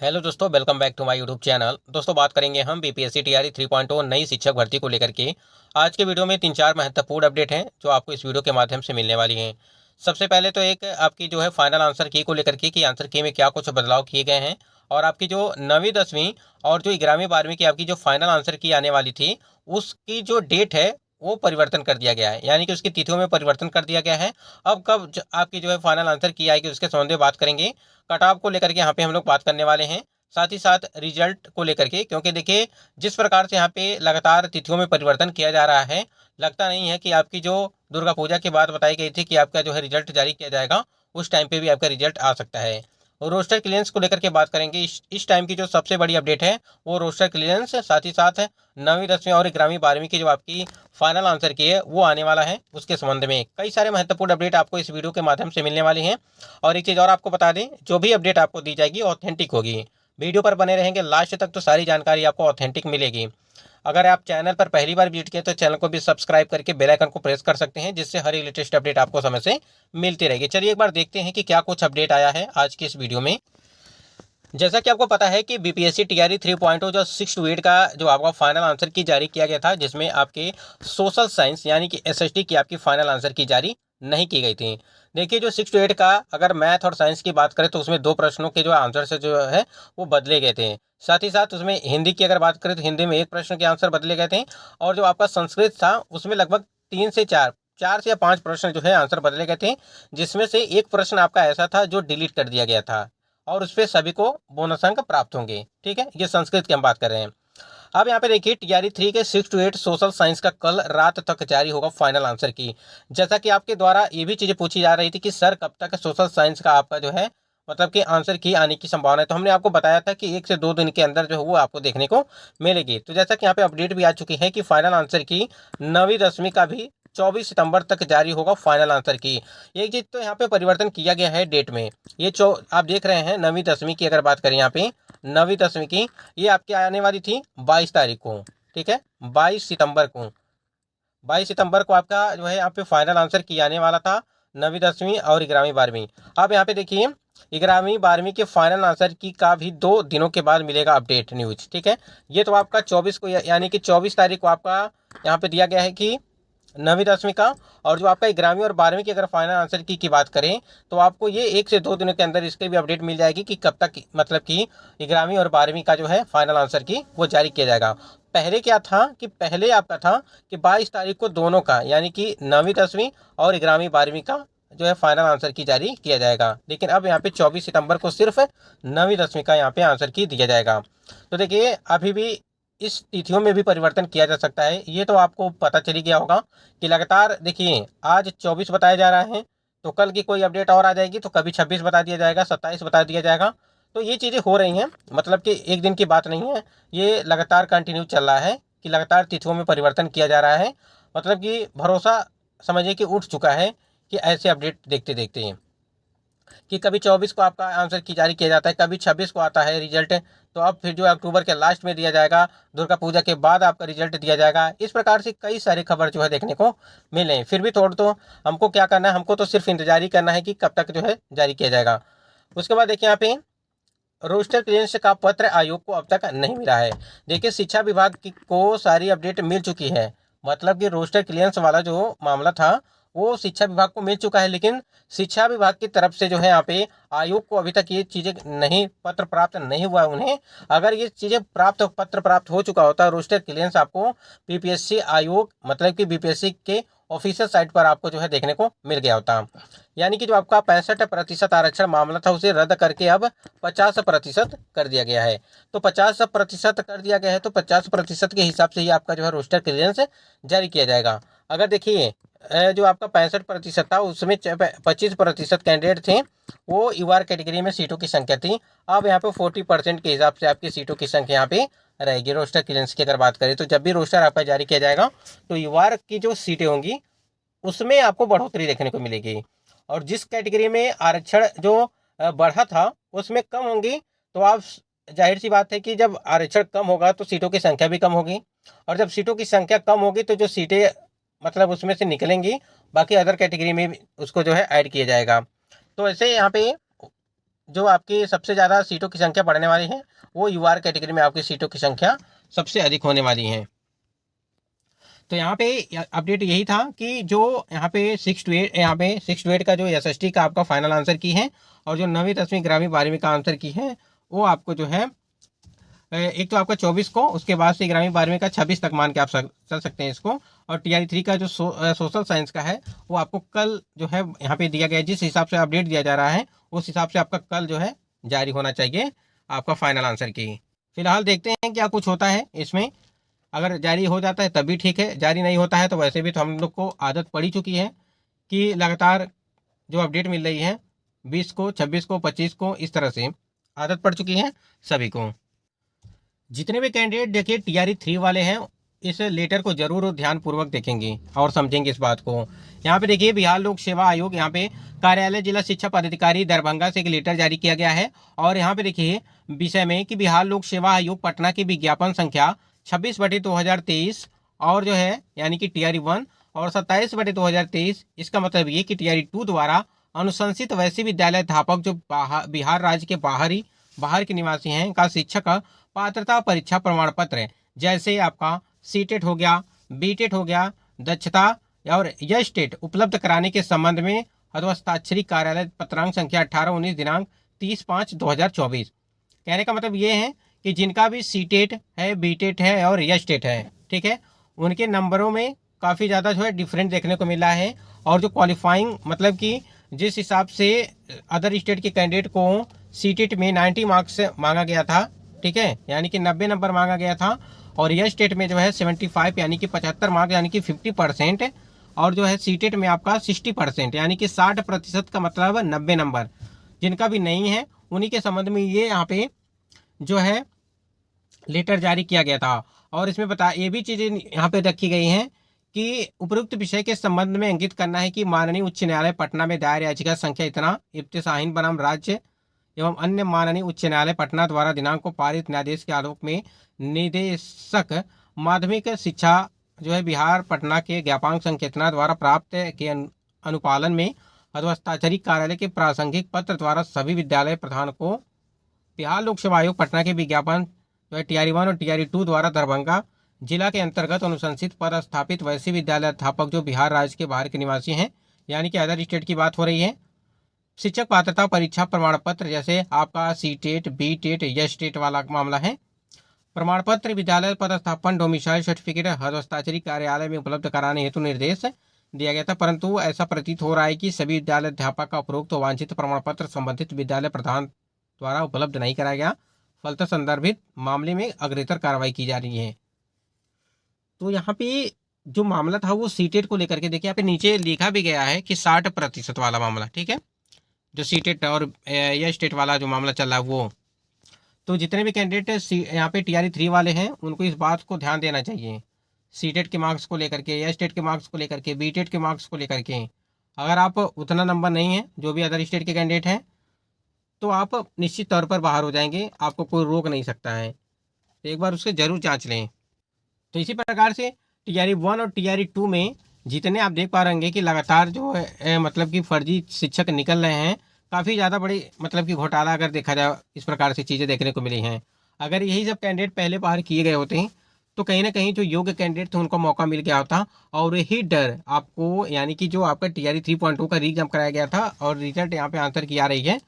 Hello दोस्तों, welcome back to my YouTube channel. दोस्तों, बात करेंगे हम बीपीएससी टीआरई 3.0 नई शिक्षक भर्ती को लेकर के। आज के वीडियो में 3-4 महत्वपूर्ण अपडेट हैं जो आपको इस वीडियो के माध्यम से मिलने वाली हैं। सबसे पहले तो एक आपकी जो है फाइनल आंसर की को लेकर के कि आंसर की में क्या कुछ बदलाव किए गए हैं, और आपकी जो 9वीं 10वीं और जो 11वीं 12वीं की आपकी जो फाइनल आंसर की आने वाली थी, उसकी जो डेट है वो परिवर्तन कर दिया गया है, यानी कि उसकी तिथियों में परिवर्तन कर दिया गया है। अब कब आपकी जो है फाइनल आंसर की आएगी उसके संबंध में बात करेंगे। कट ऑफ को लेकर के यहाँ पे हम लोग बात करने वाले हैं, साथ ही साथ रिजल्ट को लेकर के, क्योंकि देखिए जिस प्रकार से यहाँ पे लगातार तिथियों में परिवर्तन किया जा रहा है, लगता नहीं है कि आपकी जो दुर्गा पूजा के बाद बताई गई थी कि आपका जो है रिजल्ट जारी किया जाएगा, उस टाइम पे भी आपका रिजल्ट आ सकता है। और रोस्टर क्लियरेंस को लेकर के बात करेंगे। इस टाइम की जो सबसे बड़ी अपडेट है वो रोस्टर क्लियरेंस, साथ ही साथ 9वीं 10वीं और 11वीं 12वीं की जो आपकी फाइनल आंसर की है वो आने वाला है। उसके संबंध में कई सारे महत्वपूर्ण अपडेट आपको इस वीडियो के माध्यम से मिलने वाली हैं। और एक चीज़ और आपको बता दें, जो भी अपडेट आपको दी जाएगी ऑथेंटिक होगी। वीडियो पर बने रहेंगे लास्ट तक तो सारी जानकारी आपको ऑथेंटिक मिलेगी। अगर आप चैनल पर पहली बार विजिट किए तो चैनल को भी सब्सक्राइब करके बेल आइकन को प्रेस कर सकते हैं, जिससे हर एक लेटेस्ट अपडेट आपको समय से मिलती रहेगी। चलिए एक बार देखते हैं कि क्या कुछ अपडेट आया है आज की इस वीडियो में। जैसा कि आपको पता है कि बीपीएससी टीआरई 3.0 जो 6 टू 8 का जो आपका फाइनल आंसर की जारी किया गया था, जिसमें आपके सोशल साइंस यानी कि एसएसटी की आपकी फाइनल आंसर की जारी नहीं की गई थी। देखिए जो 6 टू 8 का अगर मैथ और साइंस की बात करें तो उसमें 2 प्रश्नों के जो आंसर से जो है वो बदले गए थे। साथ ही साथ उसमें हिंदी की अगर बात करें तो हिंदी में 1 प्रश्न के आंसर बदले गए थे, और जो आपका संस्कृत था उसमें लगभग 3 से 4 से या 5 प्रश्न जो है आंसर बदले गए थे, जिसमें से 1 प्रश्न आपका ऐसा था जो डिलीट कर दिया गया था, और उस पर सभी को बोनस अंक प्राप्त होंगे। ठीक है, ये संस्कृत की हम बात कर रहे हैं। अब यहाँ पे देखिए टीआरई 3 के 6 टू 8 सोशल साइंस का कल रात तक जारी होगा फाइनल आंसर की। जैसा कि आपके द्वारा ये भी चीजें पूछी जा रही थी कि सर कब तक सोशल साइंस का आपका जो है मतलब कि आंसर की आने की संभावना है, तो हमने आपको बताया था कि 1 से 2 दिन के अंदर जो है वो आपको देखने को मिलेगी। तो जैसा कि यहाँ पे अपडेट भी आ चुकी है कि फाइनल आंसर की 9वीं 10वीं का भी 24 सितंबर तक जारी होगा फाइनल आंसर की। एक चीज तो यहाँ पे परिवर्तन किया गया है डेट में। ये आप देख रहे हैं 9वीं 10वीं की अगर बात करें यहाँ पे 9वीं 10वीं की, ये आपकी आने वाली थी 22 तारीख को। ठीक है, 22 सितंबर को 22 सितंबर को आपका जो है यहाँ पे फाइनल आंसर की आने वाला था, 9वीं 10वीं और 11वीं 12वीं। अब यहाँ पे देखिए 11वीं 12वीं के फाइनल आंसर की का भी 2 दिनों के बाद मिलेगा अपडेट न्यूज। ठीक है, ये तो आपका 24 को यानी कि 24 तारीख को आपका यहाँ पे दिया गया है कि 9वीं 10वीं का। और जो आपका 11वीं और 12वीं की अगर फाइनल आंसर की बात करें तो आपको ये 1 से 2 दिनों के अंदर इसके भी अपडेट मिल जाएगी कि कब तक मतलब कि 11वीं और 12वीं का जो है फाइनल आंसर की वो जारी किया जाएगा। पहले क्या था कि पहले आपका था कि 22 तारीख को दोनों का यानी कि 9वीं 10वीं और 11वीं 12वीं का जो है फाइनल आंसर की जारी किया जाएगा, लेकिन अब यहाँ पे 24 सितंबर को सिर्फ 9वीं 10वीं का यहाँ पे आंसर की दिया जाएगा। तो देखिए अभी भी इस तिथियों में भी परिवर्तन किया जा सकता है, ये तो आपको पता चली गया होगा कि लगातार देखिए आज 24 बताया जा रहा है, तो कल की कोई अपडेट और आ जाएगी तो कभी 26 बता दिया जाएगा, 27 बता दिया जाएगा। तो ये चीज़ें हो रही हैं, मतलब कि एक दिन की बात नहीं है, ये लगातार कंटिन्यू चल रहा है कि लगातार तिथियों में परिवर्तन किया जा रहा है। मतलब कि भरोसा समझिए कि उठ चुका है कि ऐसे अपडेट देखते देखते हैं कि कभी 24 को आपका आंसर की जारी किया जाता है, कभी 26 को आता है रिजल्ट, तो अब फिर जो अक्टूबर के लास्ट में दिया जाएगा, दुर्गा पूजा के बाद आपका रिजल्ट दिया जाएगा। इस प्रकार से कई सारी खबर जो है देखने को मिले। फिर भी थोड़ा तो हमको क्या करना है, हमको तो सिर्फ इंतजार ही करना है कि कब तक जो है जारी किया जाएगा। उसके बाद देखिए यहाँ पे रोस्टर क्लियरेंस का पत्र आयोग को अब तक नहीं मिला है। देखिए शिक्षा विभाग को सारी अपडेट मिल चुकी है, मतलब कि रोस्टर क्लियरेंस वाला जो मामला था वो शिक्षा विभाग को मिल चुका है, लेकिन शिक्षा विभाग की तरफ से जो है यहाँ पे आयोग को अभी तक ये चीजें नहीं, पत्र प्राप्त नहीं हुआ उन्हें। अगर ये चीजें पत्र प्राप्त हो चुका होता रोस्टर क्लियरेंस आपको बीपीएससी आयोग मतलब कि बीपीएससी के ऑफिशियल साइट पर आपको जो है देखने को मिल गया होता। यानी कि जो आपका 65% आरक्षण मामला था उसे रद्द करके अब 50% कर दिया गया है। तो 50% कर दिया गया है तो 50% के हिसाब से ही आपका जो है रोस्टर क्लियरेंस जारी किया जाएगा। अगर देखिए जो आपका 65% था उसमें 25% कैंडिडेट थे, वो यूआर कैटेगरी में सीटों की संख्या थी। अब यहाँ पे 40% के हिसाब से आपकी सीटों की संख्या यहाँ पे रहेगी। रोस्टर क्लियरेंस की अगर बात करें तो जब भी रोस्टर आपका जारी किया जाएगा तो यूआर की जो सीटें होंगी उसमें आपको बढ़ोतरी देखने को मिलेगी, और जिस कैटेगरी में आरक्षण जो बढ़ा था उसमें कम होंगी, तो आप जाहिर सी बात है कि जब आरक्षण कम होगा तो सीटों की संख्या भी कम होगी, और जब सीटों की संख्या कम होगी तो जो सीटें मतलब उसमें से निकलेंगी बाकी अदर कैटेगरी में उसको जो है ऐड किया जाएगा। तो ऐसे यहाँ पे जो आपकी सबसे ज़्यादा सीटों की संख्या बढ़ने वाली है वो यूआर कैटेगरी में आपकी सीटों की संख्या सबसे अधिक होने वाली है। तो यहाँ पे अपडेट यही था कि जो यहाँ पे 6 to 8 यहाँ पे 6 to 8 का जो एसएसटी का आपका फाइनल आंसर की है और जो 9वीं 10वीं 11वीं 12वीं का आंसर की है वो आपको जो है एक तो आपका 24 को, उसके बाद से 11वीं 12वीं का 26 तक मान के आप चल सकते हैं इसको। और टीआरई 3 का जो सोशल साइंस का है वो आपको कल जो है यहाँ पे दिया गया है, जिस हिसाब से अपडेट दिया जा रहा है उस हिसाब से आपका कल जो है जारी होना चाहिए आपका फाइनल आंसर की। फिलहाल देखते हैं क्या कुछ होता है इसमें। अगर जारी हो जाता है तब भी ठीक है, जारी नहीं होता है तो वैसे भी तो हम लोग को आदत पड़ी चुकी है कि लगातार जो अपडेट मिल रही है 20 को, 26 को, 25 को, इस तरह से आदत पड़ चुकी है सभी को। जितने भी कैंडिडेट देखिए टीआरई 3 वाले हैं इस लेटर को जरूर ध्यानपूर्वक देखेंगे और समझेंगे इस बात को। यहाँ पे देखिए बिहार लोक सेवा आयोग यहाँ पे कार्यालय जिला शिक्षा पदाधिकारी दरभंगा से एक लेटर जारी किया गया है। और यहाँ पे देखिए विषय में कि बिहार लोक सेवा आयोग पटना की विज्ञापन संख्या 26/2023 और जो है यानी कि टीआरई 1 और 27/2023, इसका मतलब ये कि टीआरई 2 द्वारा अनुशंसित वैसे विद्यालय अध्यापक जो बिहार राज्य के बाहर के निवासी हैं का शिक्षक पात्रता परीक्षा प्रमाण पत्र जैसे आपका सीटेट हो गया, बीटेट हो गया, दक्षता और यश टेट उपलब्ध कराने के संबंध में हस्ताक्षरी कार्यालय पत्रांक संख्या 18-19 दिनांक 30/5/2024। कहने का मतलब ये है कि जिनका भी सीटेट है, बीटेट है और यश टेट है, ठीक है, उनके नंबरों में काफ़ी ज़्यादा जो है डिफरेंट देखने को मिला है। और जो क्वालिफाइंग मतलब कि जिस हिसाब से अदर स्टेट के कैंडिडेट को सीटेट में 90 मार्क्स मांगा गया था, ठीक है, यानी कि 90 नंबर मांगा गया था, और यह स्टेट में जो है 75 यानी कि 75 मार्क्स यानी कि 50%, और जो है सीटेट में आपका 60% यानी कि 60% का मतलब 90 नंबर जिनका भी नहीं है उन्हीं के संबंध में ये यहाँ पे जो है लेटर जारी किया गया था। और इसमें ये भी चीज़ें यहाँ पे रखी गई हैं कि उपरोक्त विषय के संबंध में अंकित करना है कि माननीय उच्च न्यायालय पटना में दायर याचिका संख्या इतना इब्तिसाहीन बनाम राज्य एवं अन्य माननीय उच्च न्यायालय पटना द्वारा दिनांक को पारित न्यायाधीश के आलोक में निदेशक माध्यमिक शिक्षा जो है बिहार पटना के ज्ञापांक संकेतना द्वारा प्राप्त के अनुपालन में हस्ताक्षरी कार्यालय के प्रासंगिक पत्र द्वारा सभी विद्यालय प्रधान को बिहार लोक सेवा आयोग पटना के विज्ञापन जो है टीआरई 1 और टीआरई 2 द्वारा दरभंगा जिला के अंतर्गत अनुशंसित पद स्थापित वैसे विद्यालय अध्यापक जो बिहार राज्य के बाहर के निवासी हैं, यानी कि अदर स्टेट की बात हो रही है, शिक्षक पात्रता परीक्षा प्रमाण पत्र जैसे आपका सीटेट, बीटेट, यश टेट वाला मामला है, प्रमाण पत्र विद्यालय पदस्थापन डोमिसाइल सर्टिफिकेट हस्ताक्षरी कार्यालय में उपलब्ध कराने हेतु निर्देश दिया गया था। परंतु ऐसा प्रतीत हो रहा है कि सभी विद्यालय अध्यापक का उपरोक्त वांछित प्रमाण पत्र संबंधित विद्यालय प्रधान द्वारा उपलब्ध नहीं कराया गया, फलतः संदर्भित मामले में अग्रेतर कार्रवाई की जा रही है। तो यहाँ पे जो मामला था वो सीटेट को लेकर के देखिए यहाँ पे नीचे लिखा भी गया है कि 60% वाला मामला, ठीक है, जो सीटेट और या स्टेट वाला जो मामला चल रहा है वो। तो जितने भी कैंडिडेट यहाँ पे टीआरई 3 वाले हैं उनको इस बात को ध्यान देना चाहिए, सीटेट के मार्क्स को लेकर के या स्टेट के मार्क्स को लेकर के, बीटेट के मार्क्स को लेकर के। अगर आप उतना नंबर नहीं है जो भी अदर स्टेट के कैंडिडेट हैं तो आप निश्चित तौर पर बाहर हो जाएंगे, आपको कोई रोक नहीं सकता है। तो एक बार उसके जरूर जांच लें। तो इसी प्रकार से टीआरई 1 और टीआरई 2 में जितने आप देख पा रहेंगे कि लगातार जो है मतलब कि फर्जी शिक्षक निकल रहे हैं, काफ़ी ज़्यादा बड़ी मतलब कि घोटाला अगर देखा जाए इस प्रकार से चीज़ें देखने को मिली हैं। अगर यही सब कैंडिडेट पहले बाहर किए गए होते हैं तो कहीं ना कहीं जो योग्य कैंडिडेट थे उनको मौका मिल गया होता। और यही डर आपको यानी कि जो आपका टीआरई 3.2 का रीएग्जाम कराया गया था और रिजल्ट यहाँ पे आंसर की आ रही है,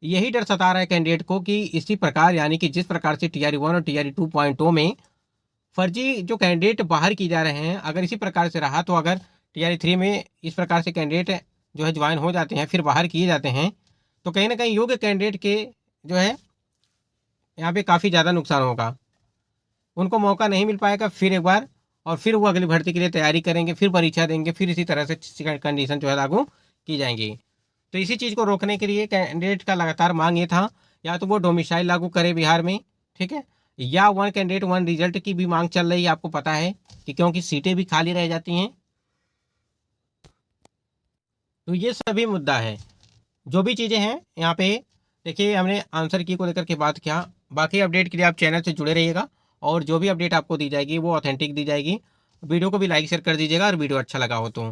यही डर सता रहा है कैंडिडेट को कि इसी प्रकार यानी कि जिस प्रकार से टीआरई 1 और टीआरई 2.0 में फर्जी जो कैंडिडेट बाहर किए जा रहे हैं, अगर इसी प्रकार से रहा तो अगर टीआरई 3 में इस प्रकार से कैंडिडेट जो है ज्वाइन हो जाते हैं फिर बाहर किए जाते हैं तो कहीं ना कहीं योग्य कैंडिडेट के जो है यहाँ पे काफ़ी ज़्यादा नुकसान होगा, उनको मौका नहीं मिल पाएगा फिर एक बार, और फिर वो अगली भर्ती के लिए तैयारी करेंगे, फिर परीक्षा देंगे, फिर इसी तरह से कंडीशन जो है लागू की जाएंगी। तो इसी चीज़ को रोकने के लिए कैंडिडेट का लगातार मांग ये था या तो वो डोमिसाइल लागू करे बिहार में, ठीक है, या 1 कैंडिडेट 1 रिजल्ट की भी मांग चल रही है, आपको पता है कि क्योंकि सीटें भी खाली रह जाती हैं। तो ये सभी मुद्दा है, जो भी चीज़ें हैं यहाँ पे देखिए हमने आंसर की को लेकर के बात किया। बाकी अपडेट के लिए आप चैनल से जुड़े रहिएगा और जो भी अपडेट आपको दी जाएगी वो ऑथेंटिक दी जाएगी। वीडियो को भी लाइक शेयर कर दीजिएगा और वीडियो अच्छा लगा हो तो।